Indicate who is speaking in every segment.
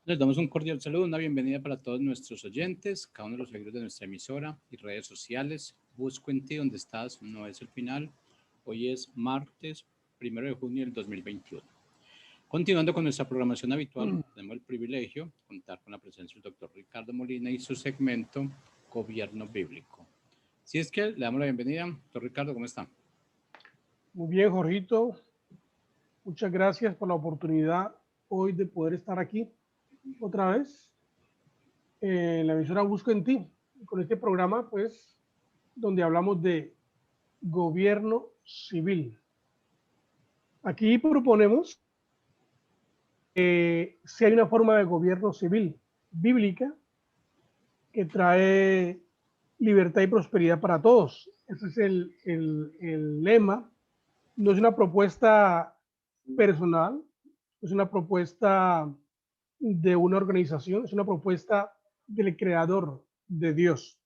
Speaker 1: Les damos un cordial saludo, una bienvenida para todos nuestros oyentes, cada uno de los seguidores de nuestra emisora y redes sociales. Busco en ti donde estás, no es el final. Hoy es martes 1 de junio del 2021. Continuando con nuestra programación habitual, tenemos el privilegio de contar con la presencia del doctor Ricardo Molina y su segmento Gobierno Bíblico. Si es que le damos la bienvenida, doctor Ricardo, ¿cómo está?
Speaker 2: Muy bien, Jorgito. Muchas gracias por la oportunidad hoy de poder estar aquí otra vez en la emisora Busco en Ti, con este programa, pues, donde hablamos de gobierno civil. Aquí proponemos si hay una forma de gobierno civil bíblica que trae libertad y prosperidad para todos. Ese es el lema. No es una propuesta personal, es una propuesta de una organización, es una propuesta del creador, de Dios.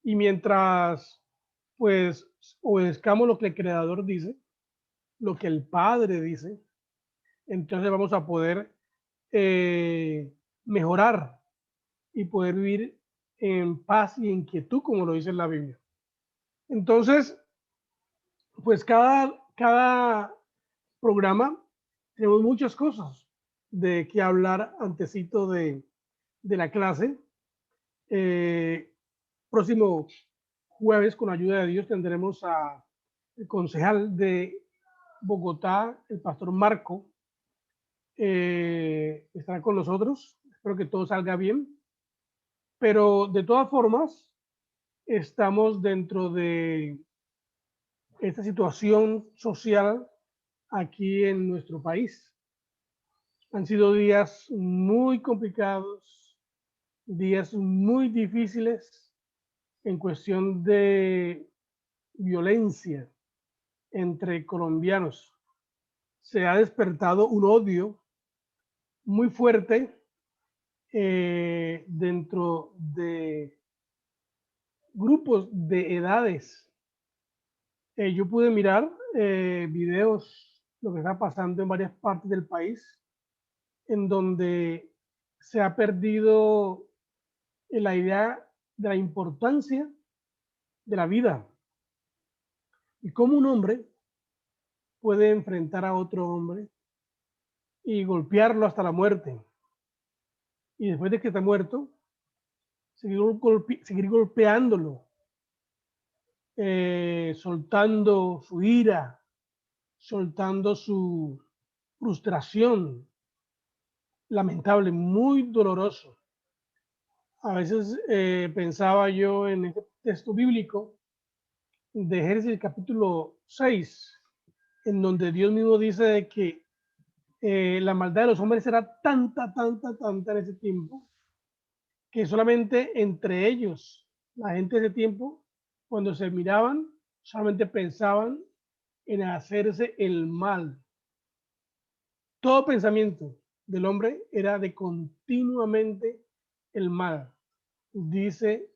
Speaker 2: Y mientras, pues, obedezcamos lo que el creador dice, lo que el Padre dice, entonces vamos a poder mejorar y poder vivir en paz y en quietud, como lo dice la Biblia. Entonces, pues cada programa tenemos muchas cosas de qué hablar antecito de la clase. Eh, Próximo jueves, con ayuda de Dios, tendremos a el concejal de Bogotá, el pastor Marco, estará con nosotros. Espero que todo salga bien. Pero de todas formas, estamos dentro de esta situación social aquí en nuestro país. Han sido días muy complicados, días muy difíciles en cuestión de violencia entre colombianos. Se ha despertado un odio muy fuerte dentro de grupos de edades. Yo pude mirar videos, lo que está pasando en varias partes del país, en donde se ha perdido la idea de la importancia de la vida y cómo un hombre puede enfrentar a otro hombre y golpearlo hasta la muerte. Y después de que está muerto, seguir golpeándolo, soltando su ira, soltando su frustración. Lamentable, muy doloroso. A veces pensaba yo en este texto bíblico de Génesis capítulo 6, en donde Dios mismo dice de que la maldad de los hombres era tanta en ese tiempo, que solamente entre ellos, la gente de ese tiempo, cuando se miraban, solamente pensaban en hacerse el mal. Todo pensamiento del hombre era de continuamente el mal, dice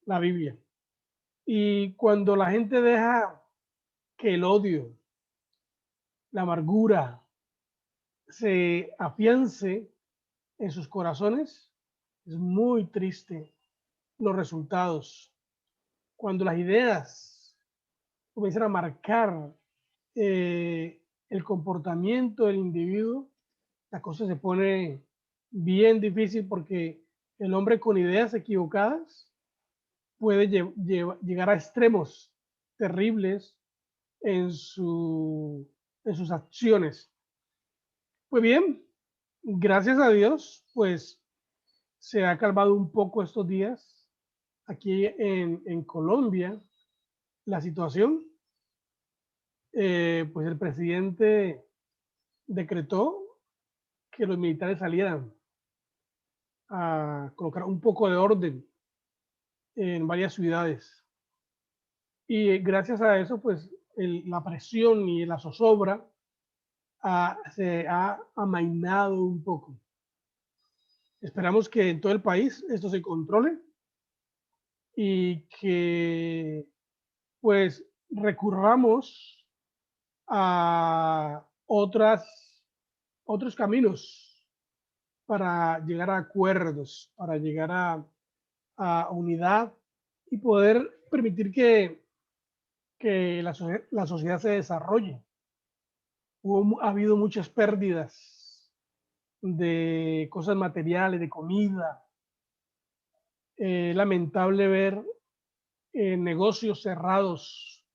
Speaker 2: la Biblia. Y cuando la gente deja que el odio, la amargura se afiance en sus corazones, es muy triste los resultados. Cuando las ideas comienzan a marcar el comportamiento del individuo, la cosa se pone bien difícil porque el hombre con ideas equivocadas puede llegar a extremos terribles en, en sus acciones. Pues bien, gracias a Dios, pues se ha calmado un poco estos días aquí en Colombia la situación. Pues el presidente decretó que los militares salieran a colocar un poco de orden en varias ciudades. Y gracias a eso, pues la presión y la zozobra se ha amainado un poco. Esperamos que en todo el país esto se controle y que pues recurramos a otros caminos para llegar a acuerdos, para llegar a unidad y poder permitir que la sociedad se desarrolle. Ha habido muchas pérdidas de cosas materiales, de comida. Lamentable ver negocios cerrados,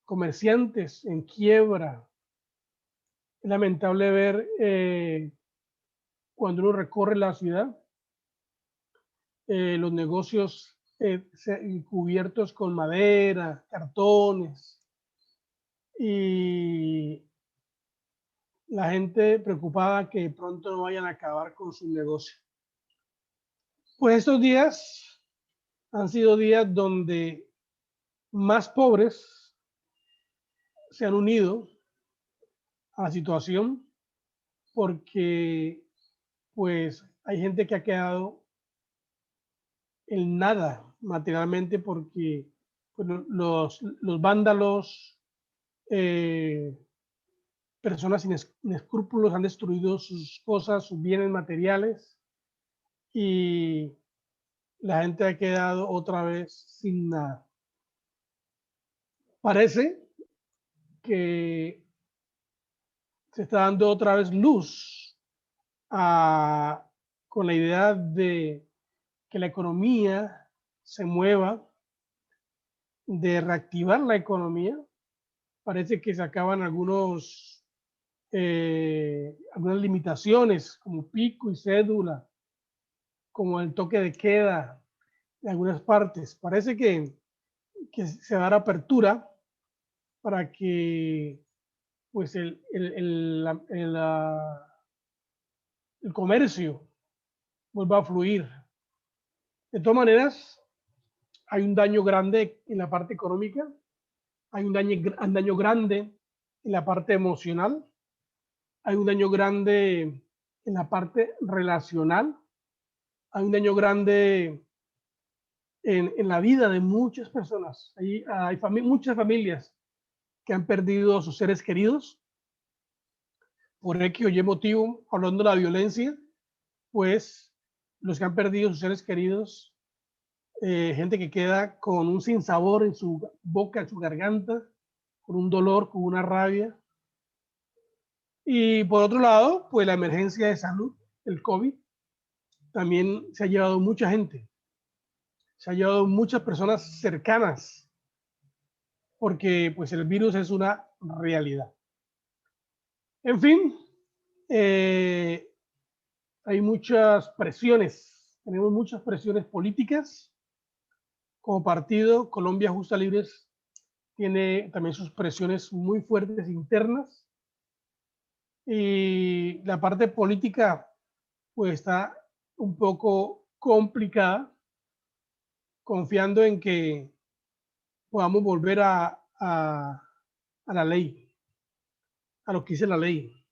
Speaker 2: comerciantes en quiebra. Es lamentable ver cuando uno recorre la ciudad, los negocios cubiertos con madera, cartones, y la gente preocupada que pronto no vayan a acabar con su negocio. Pues estos días han sido días donde más pobres se han unido a la situación porque pues hay gente que ha quedado en nada materialmente porque pues, los vándalos, personas sin escrúpulos han destruido sus cosas, sus bienes materiales, y la gente ha quedado otra vez sin nada. Parece que se está dando otra vez luz con la idea de que la economía se mueva, de reactivar la economía. Parece que se acaban algunas limitaciones como pico y cédula, como el toque de queda en algunas partes. Parece que se va a dar apertura para que pues el comercio vuelva a fluir. De todas maneras, hay un daño grande en la parte económica, hay un daño grande en la parte emocional, hay un daño grande en la parte relacional, hay un daño grande en la vida de muchas personas. Hay muchas familias que han perdido a sus seres queridos por X o Y motivo. Hablando de la violencia, pues los que han perdido a sus seres queridos, gente que queda con un sinsabor en su boca, en su garganta, con un dolor, con una rabia. Y por otro lado, pues la emergencia de salud, el COVID, también se ha llevado mucha gente, se ha llevado muchas personas cercanas, porque pues el virus es una realidad. En fin, hay muchas presiones, tenemos muchas presiones políticas. Como partido, Colombia Justa Libres tiene también sus presiones muy fuertes internas, y la parte política pues está un poco complicada, confiando en que podamos volver a la ley, a lo que dice la ley,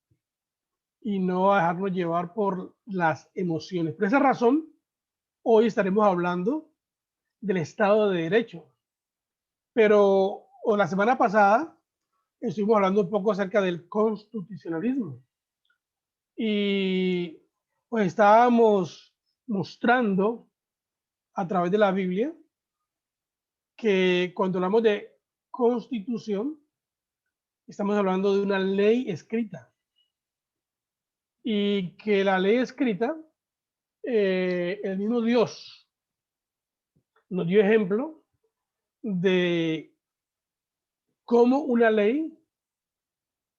Speaker 2: y no a dejarnos llevar por las emociones. Por esa razón, hoy estaremos hablando del Estado de Derecho. Pero la semana pasada estuvimos hablando un poco acerca del constitucionalismo. Y pues estábamos mostrando a través de la Biblia que cuando hablamos de constitución, estamos hablando de una ley escrita. Y que la ley escrita, el mismo Dios nos dio ejemplo de cómo una ley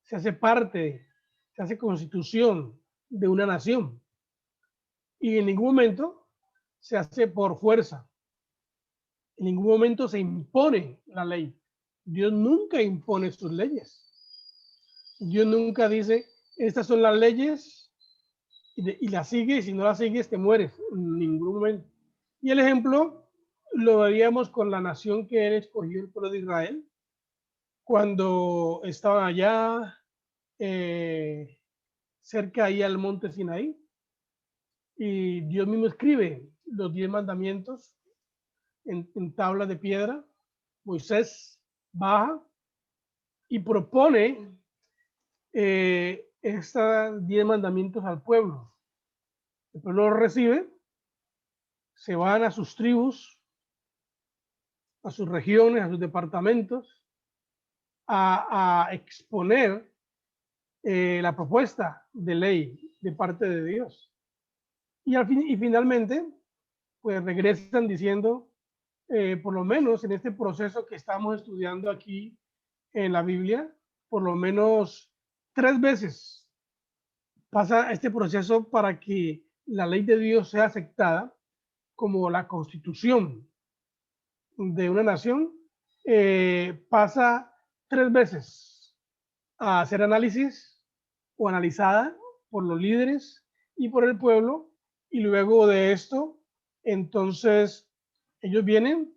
Speaker 2: se hace parte, se hace constitución de una nación. Y en ningún momento se hace por fuerza. En ningún momento se impone la ley. Dios nunca impone sus leyes. Dios nunca dice, estas son las leyes, y las sigues, y si no las sigues te mueres. En ningún momento. Y el ejemplo lo veíamos con la nación que él escogió, el pueblo de Israel, cuando estaban allá cerca ahí al monte Sinaí, y Dios mismo escribe los 10 mandamientos en tablas de piedra. Moisés baja y propone estos 10 mandamientos al pueblo. El pueblo los recibe, se van a sus tribus, a sus regiones, a sus departamentos, a exponer la propuesta de ley de parte de Dios. Y finalmente, pues regresan diciendo, por lo menos en este proceso que estamos estudiando aquí en la Biblia, por lo menos 3 veces pasa este proceso para que la ley de Dios sea aceptada como la constitución de una nación. Pasa 3 veces a hacer análisis o analizada por los líderes y por el pueblo, y luego de esto, entonces ellos vienen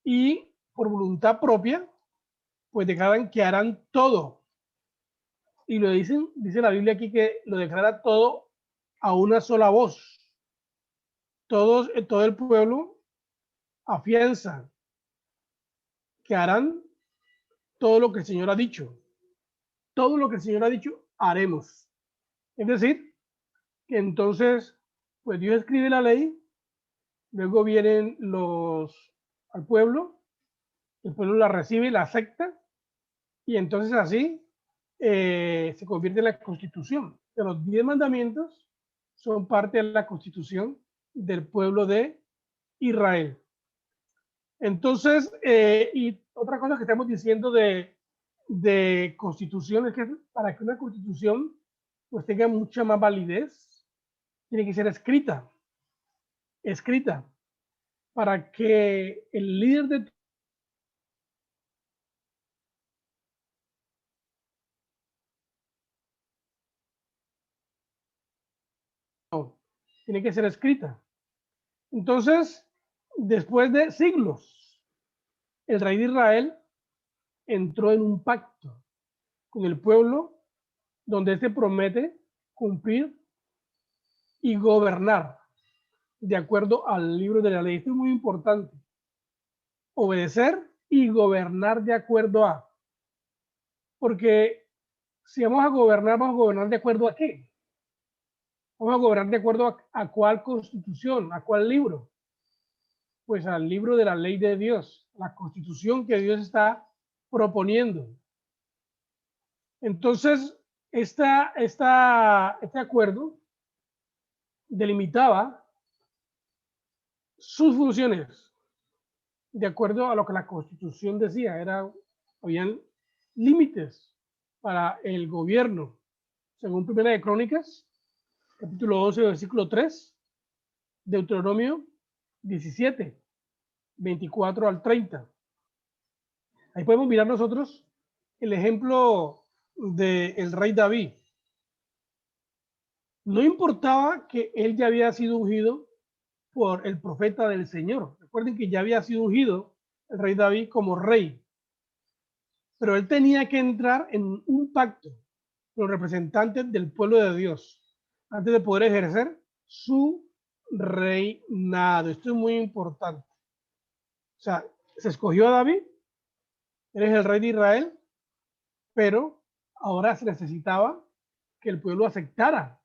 Speaker 2: y por voluntad propia, pues declaran que harán todo. Y lo dicen, dice la Biblia aquí que lo declara todo a una sola voz. Todo el pueblo afianza que harán todo lo que el Señor ha dicho. Todo lo que el Señor ha dicho, haremos. Es decir, que entonces, pues Dios escribe la ley, luego vienen al pueblo, el pueblo la recibe, la acepta, y entonces así se convierte en la constitución. De los 10 mandamientos son parte de la constitución del pueblo de Israel. Entonces, y otra cosa que estamos diciendo de constitución es que para que una constitución pues tenga mucha más validez, tiene que ser escrita, para que el líder de tiene que ser escrita. Entonces, después de siglos, el rey de Israel entró en un pacto con el pueblo donde este promete cumplir y gobernar de acuerdo al libro de la ley. Esto es muy importante. Obedecer y gobernar de acuerdo a. Porque si vamos a gobernar de acuerdo a qué? Vamos a gobernar de acuerdo a cuál constitución, a cuál libro. Pues al libro de la ley de Dios, la constitución que Dios está proponiendo. Entonces, este acuerdo delimitaba sus funciones de acuerdo a lo que la Constitución decía. Habían límites para el gobierno. Según Primera de Crónicas, capítulo 11, versículo 3, Deuteronomio 17, 24 al 30. Ahí podemos mirar nosotros el ejemplo del rey David. No importaba que él ya había sido ungido por el profeta del Señor. Recuerden que ya había sido ungido el rey David como rey, pero él tenía que entrar en un pacto con los representantes del pueblo de Dios antes de poder ejercer su reinado. Esto es muy importante. O sea, se escogió a David, él es el rey de Israel, pero ahora se necesitaba que el pueblo aceptara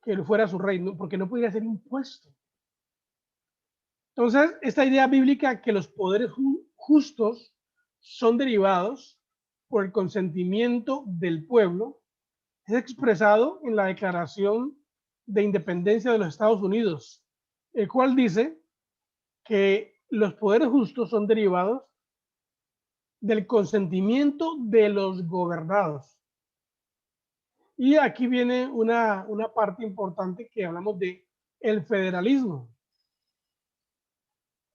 Speaker 2: que él fuera su rey, porque no podía ser impuesto. Entonces, esta idea bíblica que los poderes justos son derivados por el consentimiento del pueblo es expresado en la Declaración de Independencia de los Estados Unidos, el cual dice que los poderes justos son derivados del consentimiento de los gobernados. Y aquí viene una parte importante que hablamos de el federalismo,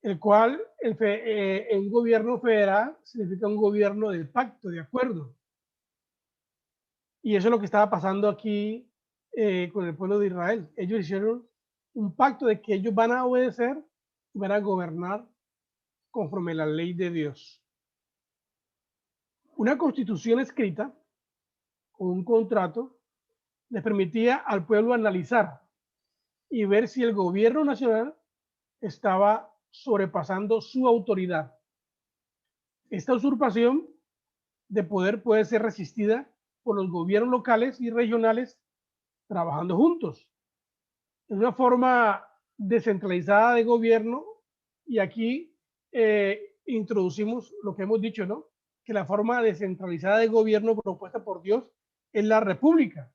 Speaker 2: el cual un gobierno federal significa un gobierno del pacto, de acuerdo. Y eso es lo que estaba pasando aquí con el pueblo de Israel. Ellos hicieron un pacto de que ellos van a obedecer y van a gobernar conforme a la ley de Dios. Una constitución escrita o un contrato les permitía al pueblo analizar y ver si el gobierno nacional estaba sobrepasando su autoridad. Esta usurpación de poder puede ser resistida por los gobiernos locales y regionales trabajando juntos. Es una forma descentralizada de gobierno y aquí introducimos lo que hemos dicho, ¿no? Que la forma descentralizada de gobierno propuesta por Dios es la república,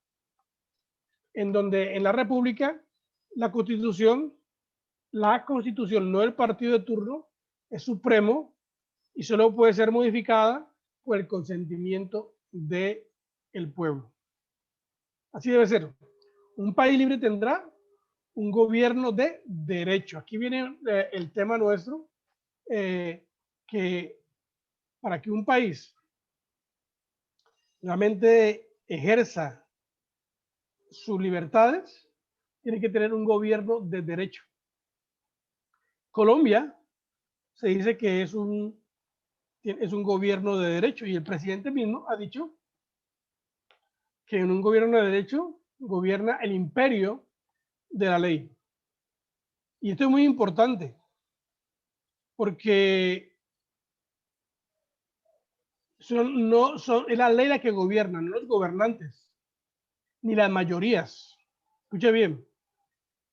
Speaker 2: en donde en la república la constitución, no del partido de turno, es supremo y solo puede ser modificada por el consentimiento del pueblo. Así debe ser. Un país libre tendrá un gobierno de derecho. Aquí viene el tema nuestro, que para que un país realmente ejerza sus libertades, tiene que tener un gobierno de derecho. Colombia se dice que es un gobierno de derecho y el presidente mismo ha dicho que en un gobierno de derecho gobierna el imperio de la ley. Y esto es muy importante porque es la ley la que gobierna, no los gobernantes, ni las mayorías. Escuche bien,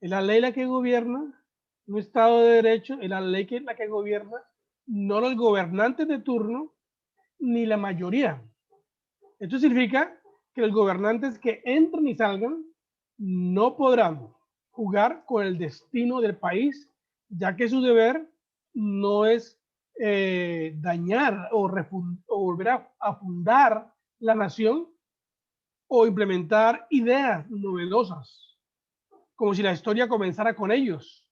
Speaker 2: es la ley la que gobierna, un Estado de Derecho, es la ley la que gobierna, no los gobernantes de turno, ni la mayoría. Esto significa que los gobernantes que entren y salgan no podrán jugar con el destino del país, ya que su deber no es dañar o volver a fundar la nación o implementar ideas novedosas, como si la historia comenzara con ellos.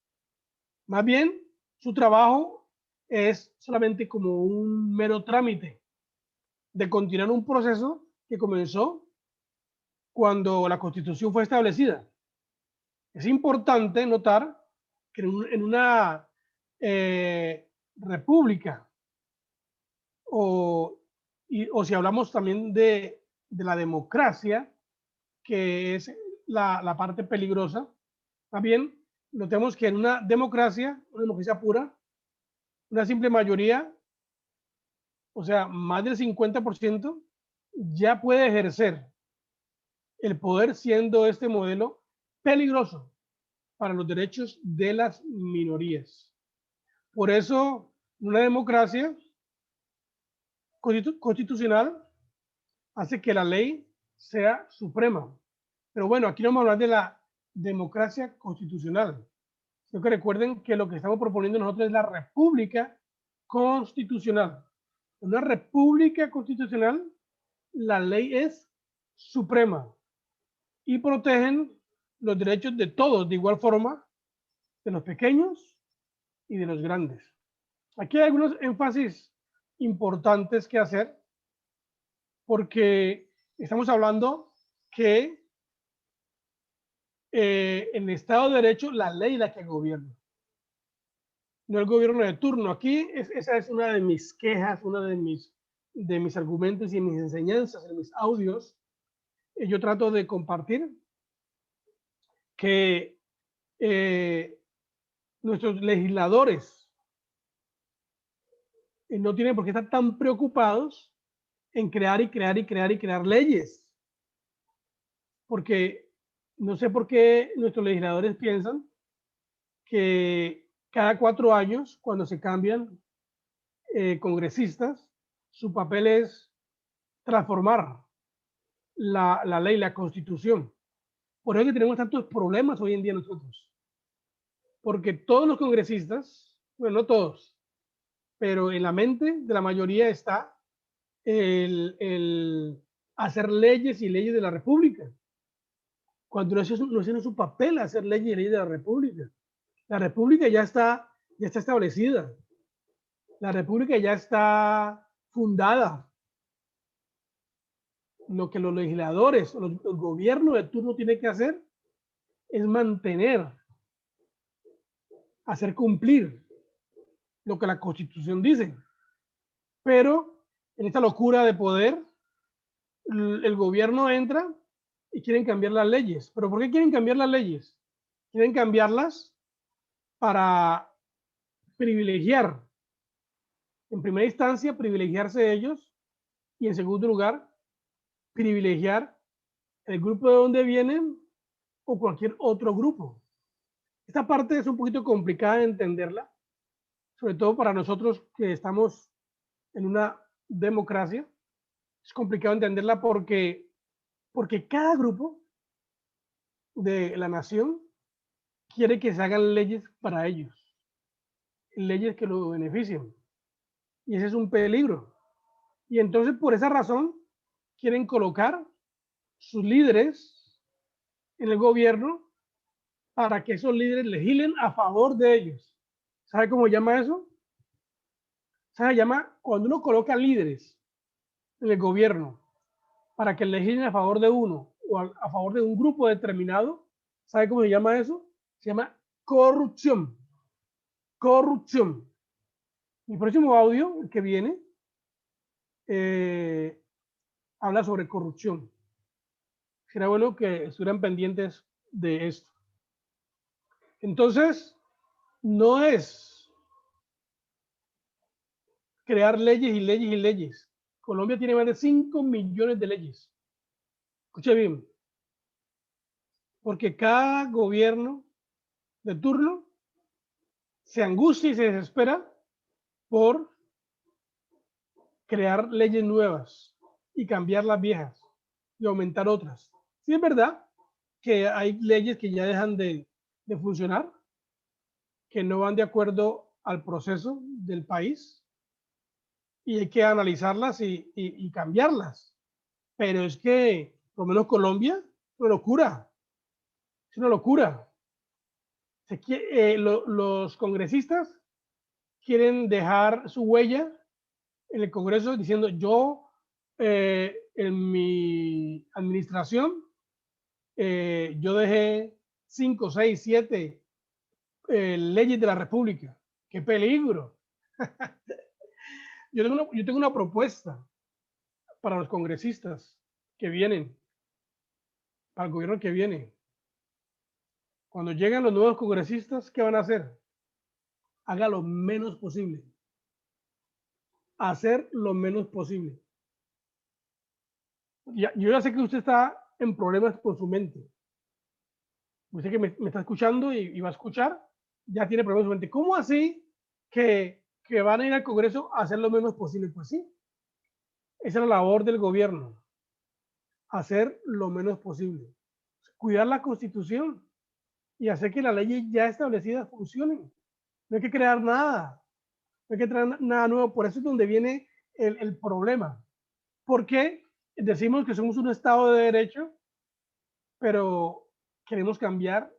Speaker 2: Más bien, su trabajo es solamente como un mero trámite de continuar un proceso que comenzó cuando la Constitución fue establecida. Es importante notar que en una república, o si hablamos también de la democracia, que es la parte peligrosa, también notemos que en una democracia pura, una simple mayoría, o sea, más del 50%, ya puede ejercer el poder, siendo este modelo peligroso para los derechos de las minorías. Por eso, una democracia constitucional hace que la ley sea suprema. Pero bueno, aquí no vamos a hablar de la democracia constitucional. Sino que recuerden que lo que estamos proponiendo nosotros es la república constitucional. En una república constitucional, la ley es suprema y protegen los derechos de todos de igual forma, de los pequeños y de los grandes. Aquí hay algunos énfasis importantes que hacer porque estamos hablando que en el Estado de Derecho la ley es la que gobierna, no el gobierno de turno. Aquí esa es una de mis quejas, una de mis argumentos y mis enseñanzas, en mis audios. Yo trato de compartir que nuestros legisladores no tienen por qué estar tan preocupados en crear y crear y crear y crear leyes. Porque no sé por qué nuestros legisladores piensan que cada 4 años, cuando se cambian congresistas, su papel es transformar la ley, la constitución. Por eso es que tenemos tantos problemas hoy en día nosotros. Porque todos los congresistas, bueno, no todos, pero en la mente de la mayoría está el hacer leyes y leyes de la República, cuando no es su papel hacer leyes y leyes de la República. La República ya está establecida, la República ya está fundada. Lo que los legisladores, el gobierno de turno tiene que hacer es mantener, hacer cumplir lo que la Constitución dice. Pero en esta locura de poder, el gobierno entra y quieren cambiar las leyes. ¿Pero por qué quieren cambiar las leyes? Quieren cambiarlas para privilegiar, en primera instancia, privilegiarse ellos, y en segundo lugar, privilegiar el grupo de donde vienen o cualquier otro grupo. Esta parte es un poquito complicada de entenderla, sobre todo para nosotros que estamos en una democracia. Es complicado entenderla porque cada grupo de la nación quiere que se hagan leyes para ellos, leyes que lo beneficien. Y ese es un peligro. Y entonces por esa razón quieren colocar sus líderes en el gobierno para que esos líderes legislen a favor de ellos. ¿Sabe cómo llama eso? Se llama cuando uno coloca líderes en el gobierno para que legislen a favor de uno o a favor de un grupo determinado. ¿Sabe cómo se llama eso? Se llama corrupción. Corrupción. Mi próximo audio, el que viene, habla sobre corrupción. Será bueno que estuvieran pendientes de esto. Entonces, no es crear leyes y leyes y leyes. Colombia tiene más de 5 millones de leyes. Escuche bien, porque cada gobierno de turno se angustia y se desespera por crear leyes nuevas y cambiar las viejas y aumentar otras. Sí es verdad que hay leyes que ya dejan de funcionar, que no van de acuerdo al proceso del país y hay que analizarlas y cambiarlas. Pero es que, por lo menos Colombia, es una locura. Es una locura. Los congresistas quieren dejar su huella en el Congreso diciendo yo en mi administración yo dejé 5, 6, 7 leyes de la República. ¡Qué peligro! Yo tengo una propuesta para los congresistas que vienen, para el gobierno que viene. Cuando lleguen los nuevos congresistas, ¿qué van a hacer? Haga lo menos posible. Hacer lo menos posible. Yo ya sé que usted está en problemas con su mente. Usted que me está escuchando y va a escuchar, ya tiene problemas con su mente. ¿Cómo así que van a ir al Congreso a hacer lo menos posible? Pues sí, esa es la labor del gobierno. Hacer lo menos posible. Cuidar la Constitución y hacer que las leyes ya establecidas funcionen. No hay que crear nada. No hay que traer nada nuevo. Por eso es donde viene el problema. Porque decimos que somos un Estado de Derecho, pero queremos cambiar.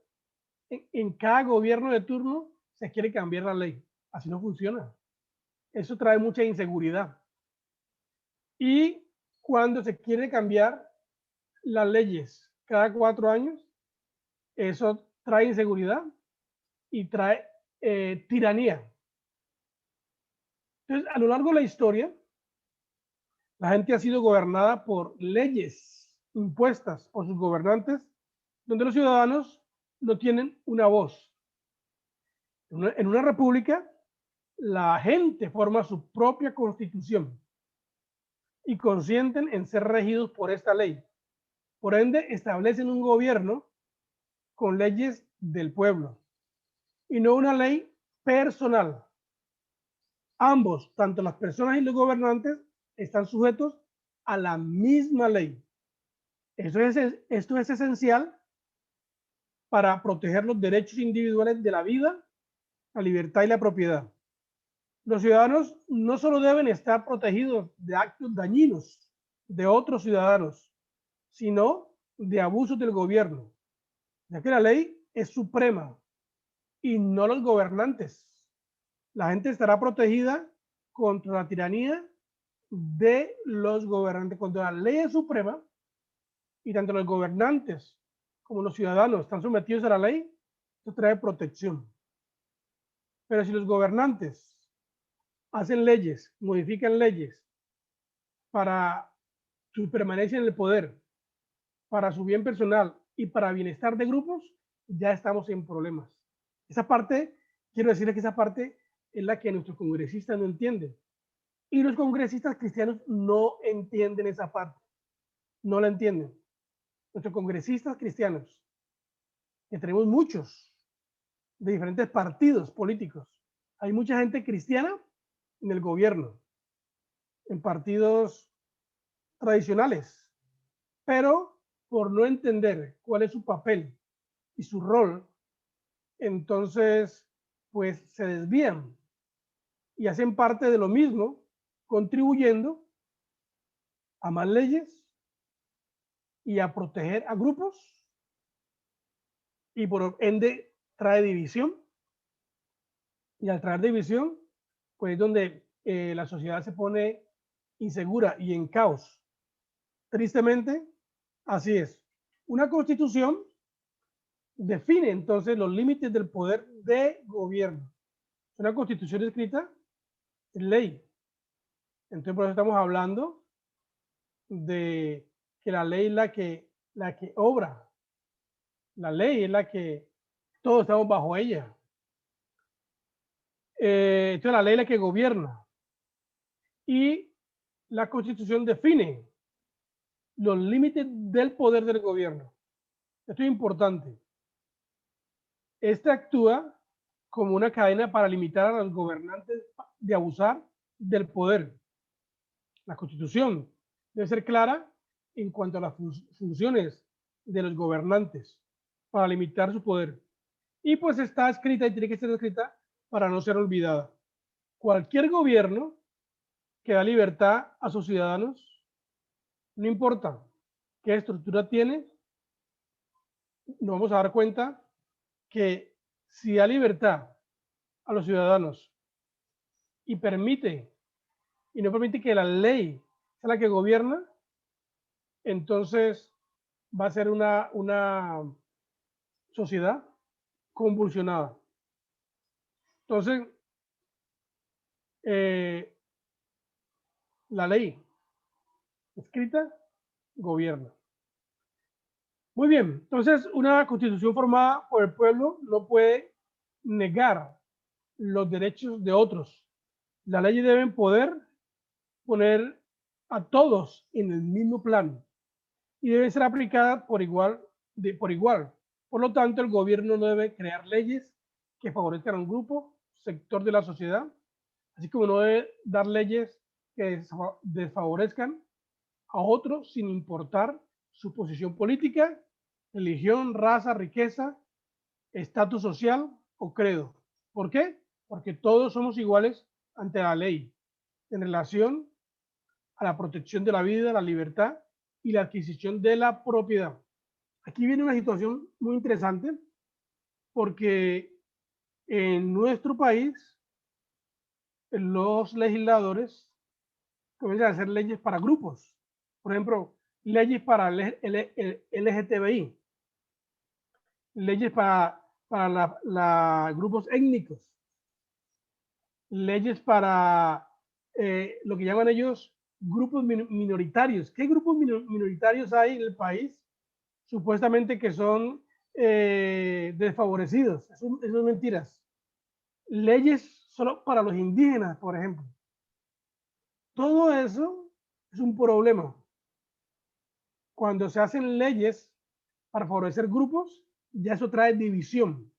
Speaker 2: En cada gobierno de turno se quiere cambiar la ley. Así no funciona. Eso trae mucha inseguridad. Y cuando se quiere cambiar las leyes cada 4 años, eso trae inseguridad y trae tiranía. Entonces, a lo largo de la historia, la gente ha sido gobernada por leyes impuestas por sus gobernantes, donde los ciudadanos no tienen una voz. En una república, la gente forma su propia constitución y consienten en ser regidos por esta ley. Por ende, establecen un gobierno con leyes del pueblo y no una ley personal. Ambos, tanto las personas y los gobernantes, están sujetos a la misma ley. Esto es esencial para proteger los derechos individuales de la vida, la libertad y la propiedad. Los ciudadanos no solo deben estar protegidos de actos dañinos de otros ciudadanos, sino de abusos del gobierno, ya que la ley es suprema y no los gobernantes. La gente estará protegida contra la tiranía de los gobernantes. Cuando la ley es suprema y tanto los gobernantes como los ciudadanos están sometidos a la ley, esto trae protección. Pero si los gobernantes hacen leyes, modifican leyes para su permanencia en el poder, para su bien personal y para bienestar de grupos, ya estamos en problemas. Esa parte, quiero decirles que esa parte es la que nuestros congresistas no entienden. Y los congresistas cristianos no entienden esa parte. no la entienden. Nuestros congresistas cristianos, que tenemos muchos, de diferentes partidos políticos. Hay mucha gente cristiana en el gobierno, en partidos tradicionales, pero por no entender cuál es su papel y su rol, entonces pues se desvían y hacen parte de lo mismo, contribuyendo a más leyes y a proteger a grupos, y por ende trae división, y al traer división pues es donde la sociedad se pone insegura y en caos. Tristemente, así es. Una constitución define entonces los límites del poder de gobierno. Una constitución escrita es ley. Entonces, por eso estamos hablando de que la ley es la que obra. La ley es la que todos estamos bajo ella. Entonces, la ley es la que gobierna. Y la constitución define los límites del poder del gobierno. Esto es importante. Este actúa como una cadena para limitar a los gobernantes de abusar del poder. La Constitución debe ser clara en cuanto a las funciones de los gobernantes para limitar su poder. Y pues está escrita y tiene que ser escrita para no ser olvidada. Cualquier gobierno que da libertad a sus ciudadanos, no importa qué estructura tiene, nos vamos a dar cuenta que si da libertad a los ciudadanos y permite, y no permite que la ley sea la que gobierna, entonces va a ser una sociedad convulsionada. Entonces, la ley escrita gobierna. Muy bien, entonces una constitución formada por el pueblo no puede negar los derechos de otros. Las leyes deben poder poner a todos en el mismo plano y deben ser aplicadas por igual. Por lo tanto, el gobierno no debe crear leyes que favorezcan a un grupo, sector de la sociedad, así como no debe dar leyes que desfavorezcan a otros sin importar su posición política, religión, raza, riqueza, estatus social o credo. ¿Por qué? Porque todos somos iguales ante la ley en relación a la protección de la vida, la libertad y la adquisición de la propiedad. Aquí viene una situación muy interesante porque en nuestro país los legisladores comienzan a hacer leyes para grupos. Por ejemplo, leyes para el LGTBI, leyes para grupos étnicos, leyes para lo que llaman ellos grupos minoritarios. ¿Qué grupos minoritarios hay en el país? Supuestamente que son desfavorecidos. Eso es mentiras. Leyes solo para los indígenas, por ejemplo. Todo eso es un problema. Cuando se hacen leyes para favorecer grupos, ya eso trae división.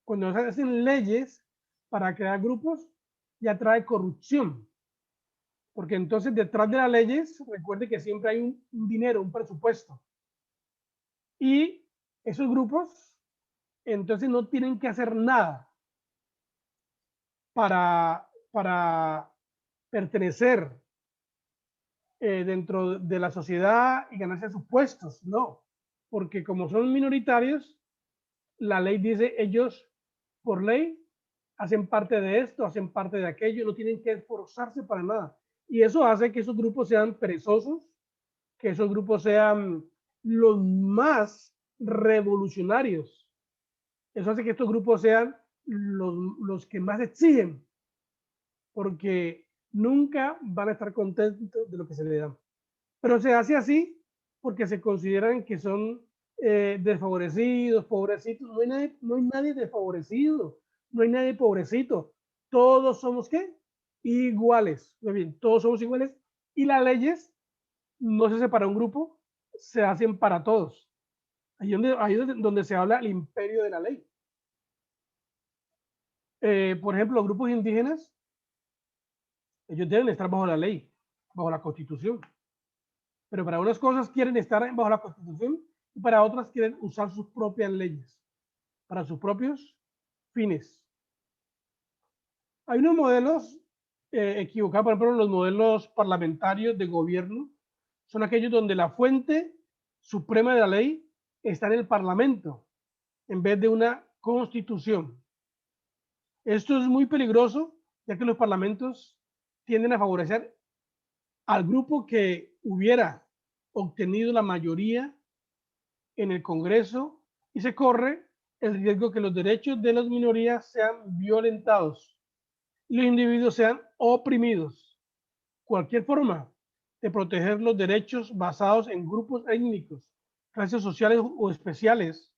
Speaker 2: Cuando se hacen leyes para crear grupos, ya trae corrupción. Porque entonces detrás de las leyes, recuerde que siempre hay un dinero, un presupuesto. Y esos grupos entonces no tienen que hacer nada para pertenecer dentro de la sociedad y ganarse sus puestos. No, porque como son minoritarios, la ley dice ellos por ley hacen parte de esto, hacen parte de aquello, no tienen que esforzarse para nada. Y eso hace que esos grupos sean perezosos, que esos grupos sean los más revolucionarios. Eso hace que estos grupos sean los que más exigen, porque nunca van a estar contentos de lo que se les da. Pero se hace así porque se consideran que son desfavorecidos, pobrecitos. No hay nadie desfavorecido, no hay nadie pobrecito. Todos somos, ¿qué? Iguales. Muy bien, todos somos iguales y las leyes no se hace para un grupo, se hacen para todos. Ahí es donde se habla el imperio de la ley. Por ejemplo, los grupos indígenas, ellos deben estar bajo la ley, bajo la Constitución. Pero para unas cosas quieren estar bajo la Constitución y para otras quieren usar sus propias leyes para sus propios fines. Hay unos modelos equivocados, por ejemplo, los modelos parlamentarios de gobierno son aquellos donde la fuente suprema de la ley está en el Parlamento en vez de una constitución. Esto es muy peligroso, ya que los parlamentos tienden a favorecer al grupo que hubiera obtenido la mayoría en el Congreso y se corre el riesgo que los derechos de las minorías sean violentados y los individuos sean oprimidos. Cualquier forma de proteger los derechos basados en grupos étnicos, clases sociales o especiales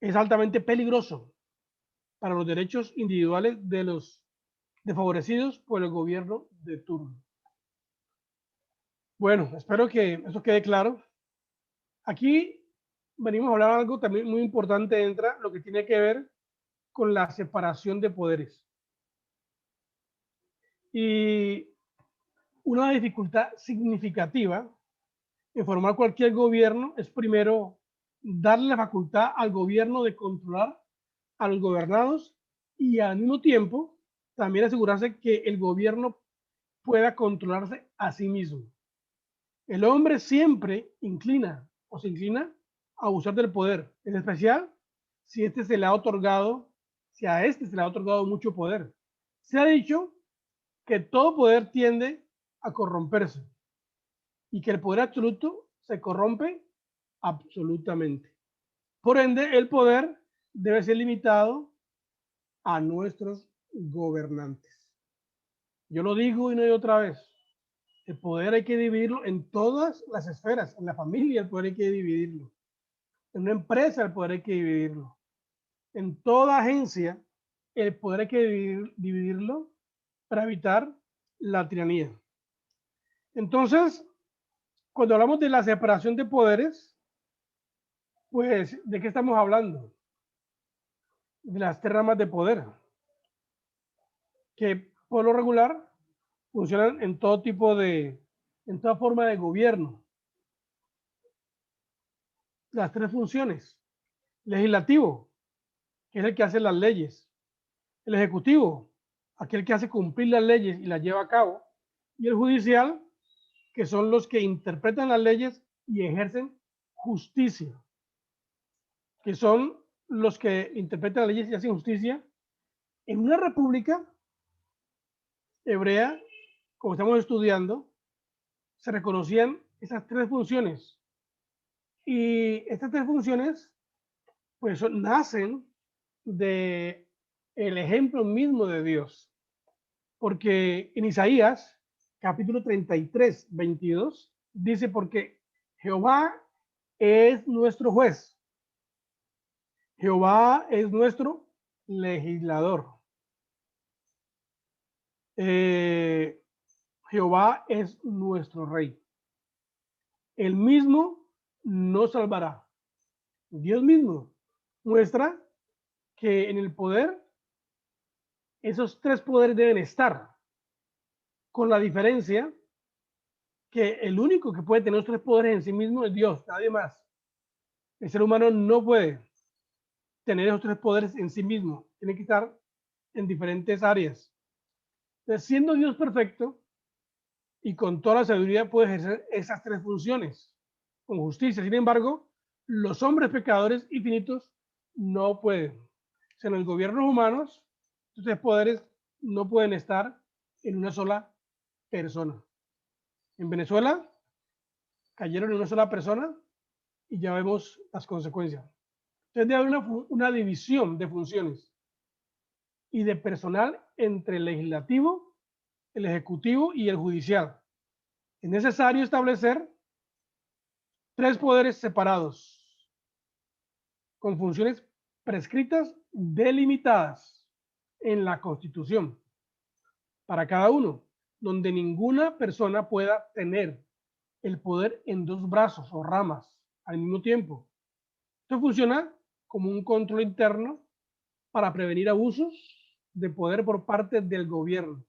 Speaker 2: es altamente peligroso para los derechos individuales de los desfavorecidos por el gobierno de turno. Bueno, espero que eso quede claro. Aquí venimos a hablar de algo también muy importante, entra lo que tiene que ver con la separación de poderes. Y una dificultad significativa en formar cualquier gobierno es primero darle la facultad al gobierno de controlar a los gobernados y al mismo tiempo también asegurarse que el gobierno pueda controlarse a sí mismo. El hombre siempre inclina o se inclina a abusar del poder, en especial si este se le ha otorgado, si a este se le ha otorgado mucho poder. Se ha dicho que todo poder tiende a corromperse y que el poder absoluto se corrompe absolutamente. Por ende, el poder debe ser limitado a nuestros gobernantes. Yo lo digo y no digo otra vez. El poder hay que dividirlo en todas las esferas. En la familia el poder hay que dividirlo. En una empresa el poder hay que dividirlo. En toda agencia el poder hay que dividirlo para evitar la tiranía. Entonces, cuando hablamos de la separación de poderes, pues, ¿de qué estamos hablando? De las tres ramas de poder, que por lo regular funcionan en todo tipo en toda forma de gobierno. Las tres funciones. Legislativo, que es el que hace las leyes. El ejecutivo, aquel que hace cumplir las leyes y las lleva a cabo. Y el judicial, que son los que interpretan las leyes y ejercen justicia, que son los que interpretan las leyes y hacen justicia. En una república hebrea, como estamos estudiando, se reconocían esas tres funciones. Y estas tres funciones, pues nacen de el ejemplo mismo de Dios. Porque en Isaías, capítulo 33, 22, dice, porque Jehová es nuestro juez. Jehová es nuestro legislador. Jehová es nuestro rey. Él mismo nos salvará. Dios mismo muestra que en el poder esos tres poderes deben estar, con la diferencia que el único que puede tener los tres poderes en sí mismo es Dios, nadie más. El ser humano no puede tener esos tres poderes en sí mismo, tiene que estar en diferentes áreas. Entonces, siendo Dios perfecto y con toda la sabiduría puede ejercer esas tres funciones con justicia. Sin embargo, los hombres pecadores y finitos no pueden. O sea, en los gobiernos humanos, estos tres poderes no pueden estar en una sola persona. En Venezuela cayeron en una sola persona y ya vemos las consecuencias. Entonces debe haber una división de funciones y de personal entre el legislativo, el ejecutivo y el judicial. Es necesario establecer tres poderes separados, con funciones prescritas, delimitadas en la Constitución para cada uno. donde ninguna persona pueda tener el poder en dos brazos o ramas al mismo tiempo. Esto funciona como un control interno para prevenir abusos de poder por parte del gobierno,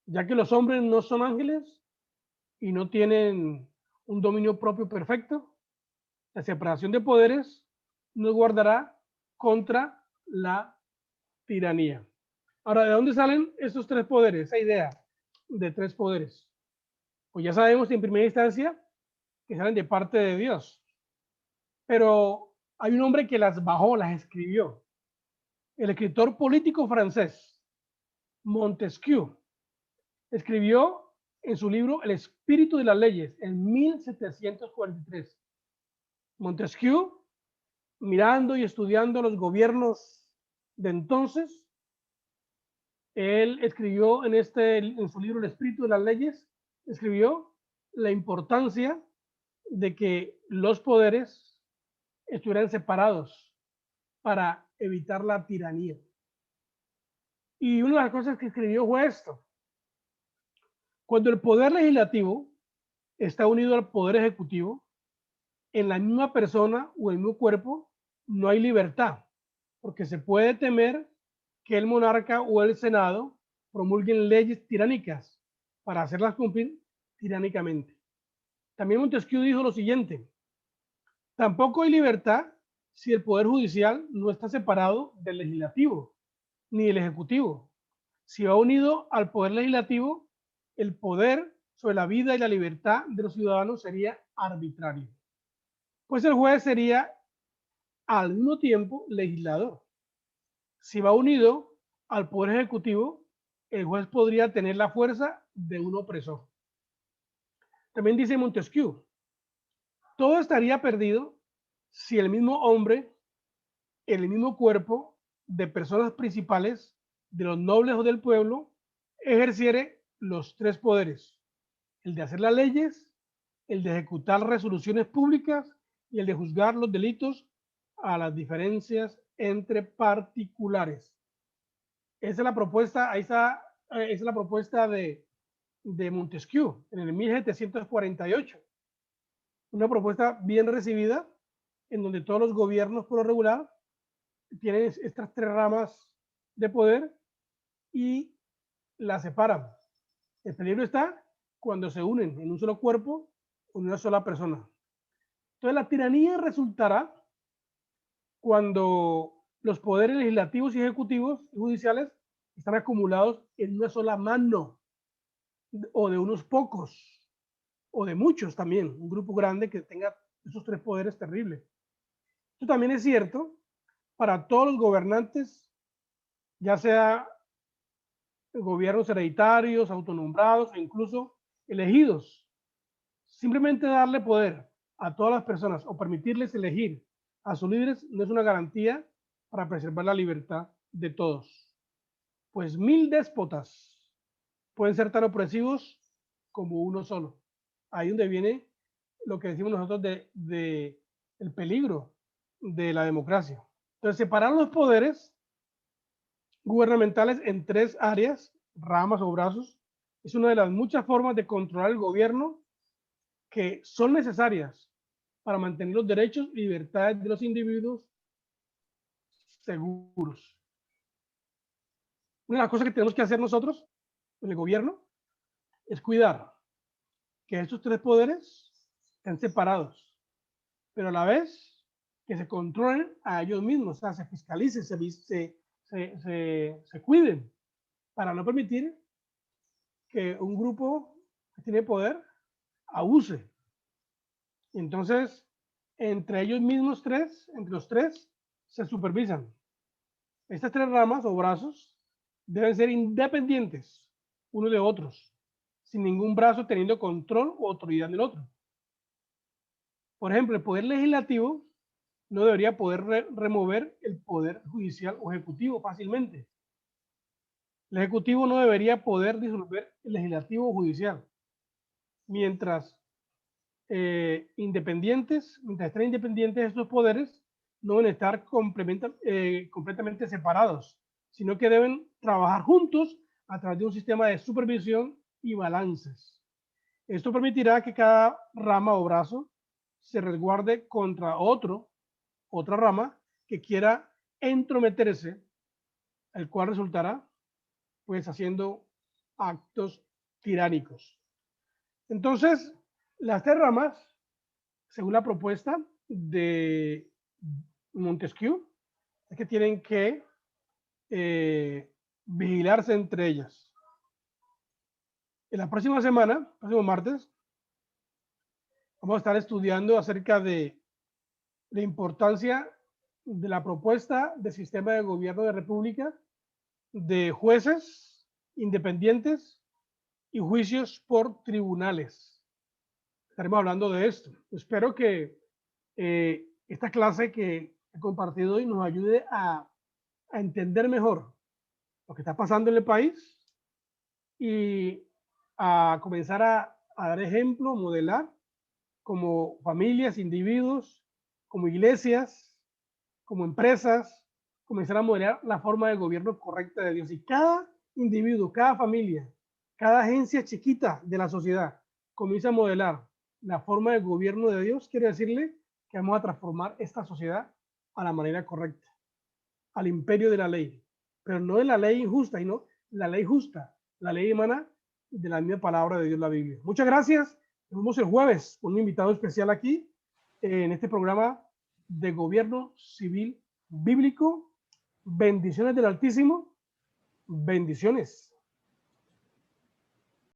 Speaker 2: ya que los hombres no son ángeles y no tienen un dominio propio perfecto. La separación de poderes nos guardará contra la tiranía. Ahora, ¿de dónde salen estos tres poderes? Esa idea de tres poderes. Pues ya sabemos en primera instancia que salen de parte de Dios. Pero hay un hombre que las bajó, las escribió. El escritor político francés, Montesquieu, escribió en su libro El espíritu de las leyes en 1743. Montesquieu, mirando y estudiando los gobiernos de entonces, él escribió en su libro El espíritu de las leyes, escribió la importancia de que los poderes estuvieran separados para evitar la tiranía. Y una de las cosas que escribió fue esto: cuando el poder legislativo está unido al poder ejecutivo, en la misma persona o el mismo cuerpo, no hay libertad, porque se puede temer que el monarca o el Senado promulguen leyes tiránicas para hacerlas cumplir tiránicamente. También Montesquieu dijo lo siguiente: tampoco hay libertad si el poder judicial no está separado del legislativo ni del ejecutivo. Si va unido al poder legislativo, el poder sobre la vida y la libertad de los ciudadanos sería arbitrario, pues el juez sería al mismo tiempo legislador. Si va unido al poder ejecutivo, el juez podría tener la fuerza de un opresor. También dice Montesquieu: todo estaría perdido si el mismo hombre, el mismo cuerpo de personas principales, de los nobles o del pueblo, ejerciere los tres poderes: el de hacer las leyes, el de ejecutar resoluciones públicas y el de juzgar los delitos a las diferencias entre particulares. Esa es la propuesta, ahí está, esa es la propuesta de Montesquieu en el 1748. Una propuesta bien recibida, en donde todos los gobiernos por lo regular tienen estas tres ramas de poder y las separan. El peligro está cuando se unen en un solo cuerpo o en una sola persona. Entonces la tiranía resultará cuando los poderes legislativos y ejecutivos y judiciales están acumulados en una sola mano, o de unos pocos, o de muchos también, un grupo grande que tenga esos tres poderes terribles. Esto también es cierto para todos los gobernantes, ya sea gobiernos hereditarios, autonombrados o incluso elegidos. Simplemente darle poder a todas las personas o permitirles elegir a sus líderes no es una garantía para preservar la libertad de todos. Pues 1000 déspotas pueden ser tan opresivos como uno solo. Ahí donde viene lo que decimos nosotros de el peligro de la democracia. Entonces, separar los poderes gubernamentales en tres áreas, ramas o brazos, es una de las muchas formas de controlar el gobierno que son necesarias para mantener los derechos y libertades de los individuos seguros. Una de las cosas que tenemos que hacer nosotros en el gobierno es cuidar que estos tres poderes estén separados, pero a la vez que se controlen a ellos mismos, o sea, se fiscalicen, se cuiden, para no permitir que un grupo que tiene poder abuse. Y entonces, entre ellos mismos tres, entre los tres, se supervisan. Estas tres ramas o brazos deben ser independientes unos de otros, sin ningún brazo teniendo control o autoridad del otro. Por ejemplo, el poder legislativo no debería poder remover el poder judicial o ejecutivo fácilmente. El ejecutivo no debería poder disolver el legislativo o judicial. Mientras mientras estén independientes estos poderes, no deben estar completamente separados, sino que deben trabajar juntos a través de un sistema de supervisión y balances. Esto permitirá que cada rama o brazo se resguarde contra otra rama que quiera entrometerse, el cual resultará pues haciendo actos tiránicos. Entonces, las tres ramas, según la propuesta de Montesquieu, es que tienen que vigilarse entre ellas. En la próxima semana, próximo martes, vamos a estar estudiando acerca de la importancia de la propuesta de sistema de gobierno de república, de jueces independientes y juicios por tribunales. Estaremos hablando de esto. Espero que esta clase que he compartido hoy nos ayude a entender mejor lo que está pasando en el país y a comenzar a dar ejemplo, modelar como familias, individuos, como iglesias, como empresas, comenzar a modelar la forma de gobierno correcta de Dios. Y cada individuo, cada familia, cada agencia chiquita de la sociedad comienza a modelar la forma de gobierno de Dios, quiere decirle que vamos a transformar esta sociedad a la manera correcta, al imperio de la ley, pero no de la ley injusta, sino la ley justa. La ley emana de la misma palabra de Dios, la Biblia. Muchas gracias. Nos vemos el jueves con un invitado especial aquí en este programa de gobierno civil bíblico. Bendiciones del Altísimo. Bendiciones.